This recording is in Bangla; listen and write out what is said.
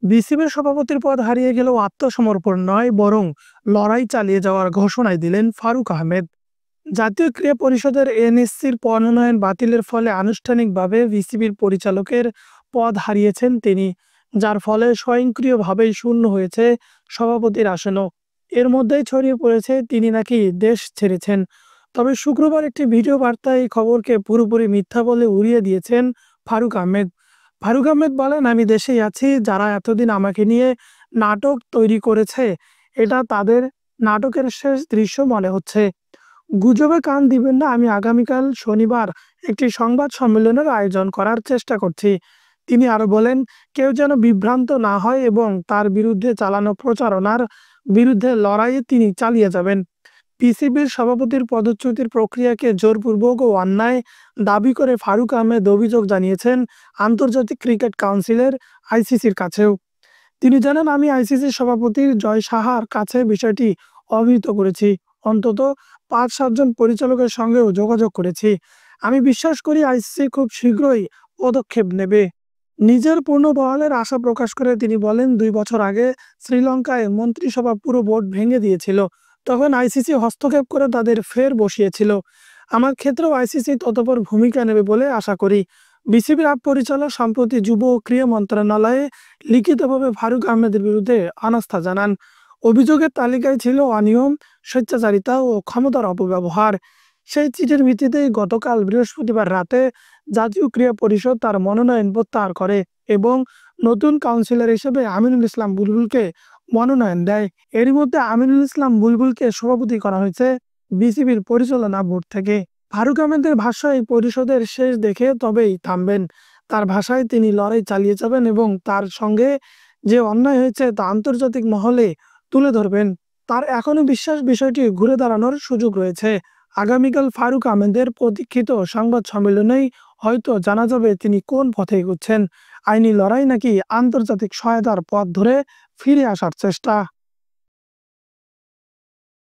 বিসিবির সভাপতির পদ হারিয়ে গেলেও আত্মসমর্পণ নয়, বরং লড়াই চালিয়ে যাওয়ার ঘোষণায় দিলেন ফারুক আহমেদ। জাতীয় ক্রীড়া পরিষদের এনএসসির মনোনয়ন বাতিলের ফলে আনুষ্ঠানিকভাবে বিসিবির পরিচালকের পদ হারিয়েছেন তিনি, যার ফলে স্বয়ংক্রিয়ভাবেই শূন্য হয়েছে সভাপতির আসনও। এর মধ্যেই ছড়িয়ে পড়েছে তিনি নাকি দেশ ছেড়েছেন। তবে শুক্রবার একটি ভিডিও বার্তায় এই খবরকে পুরোপুরি মিথ্যা বলে উড়িয়ে দিয়েছেন ফারুক আহমেদ। ফারুক আহমেদ বলেন, আমি দেশেই আছি। যারা এতদিন আমাকে নিয়ে নাটক তৈরি করেছে, এটা তাদের নাটকের শেষ দৃশ্য মনে হচ্ছে। গুজবে কান দিবেন না। আমি আগামীকাল শনিবার একটি সংবাদ সম্মেলনের আয়োজন করার চেষ্টা করছি। তিনি আরো বলেন, কেউ যেন বিভ্রান্ত না হয় এবং তার বিরুদ্ধে চালানো প্রচারণার বিরুদ্ধে লড়াইয়ে তিনি চালিয়ে যাবেন। পিসিবির সভাপতির পদচ্যুতির প্রক্রিয়াকে জোরপূর্বক ও অন্যায় দাবি করে ফারুক আহমেদ অভিযোগ জানিয়েছেন আন্তর্জাতিক ক্রিকেট কাউন্সিলের আইসিসির কাছেও। তিনি জানান, আমি আইসিসির সভাপতি জয় সাহার কাছে বিষয়টি অবহিত করেছি। অন্তত ৫-৭ জন পরিচালকের সঙ্গেও যোগাযোগ করেছি। আমি বিশ্বাস করি আইসিসি খুব শীঘ্রই পদক্ষেপ নেবে। নিজের পুনর্বহালের আশা প্রকাশ করে তিনি বলেন, ২ বছর আগে শ্রীলঙ্কায় মন্ত্রিসভা পুরো বোর্ড ভেঙে দিয়েছিল। তখন আইসিসি হস্তক্ষেপ করে তাদের ফের বসিয়েছিল। আমার ক্ষেত্রেও আইসিসি ততপর ভূমিকা নেবে বলে আশা করি। বিসিবির আপ পরিচালক সম্প্রতি যুব ও ক্রীড়া মন্ত্রণালয়ে লিখিতভাবে ফারুক আহমেদের বিরুদ্ধে অনাস্থা জানান। অভিযোগের তালিকায় ছিল অনিয়ম, স্বেচ্ছাচারিতা ও ক্ষমতার অপব্যবহার। সেই চিঠির ভিত্তিতেই গতকাল বৃহস্পতিবার রাতে জাতীয় ক্রীড়া পরিষদ তার মনোনয়ন প্রত্যাহার করে এবং নতুন কাউন্সিলর হিসেবে আমিনুল ইসলাম বুলবুলকে মনোনয়ন দেয়। এরই মধ্যে আমিনুল ইসলাম বুলবুলকে সভাপতি করা হয়েছে বিসিবির পরিচালনা বোর্ড থেকে। ফারুক আহমেদের ভাষ্য, এই পরিষদের শেষ দেখে তবেই থামবেন। তার ভাষায় তিনি লড়াই চালিয়ে যাবেন এবং তার সঙ্গে যে অন্যায় হয়েছে তা আন্তর্জাতিক মহলে তুলে ধরবেন। তার এখনো বিশ্বাস বিষয়টি ঘুরে দাঁড়ানোর সুযোগ রয়েছে। আগামীকাল ফারুক আহমেদের প্রতীক্ষিত সংবাদ সম্মেলনেই হয়তো জানা যাবে তিনি কোন পথে এগোচ্ছেন, আইনি লড়াই নাকি আন্তর্জাতিক সহায়তার পথ ধরে ফিরে আসার চেষ্টা।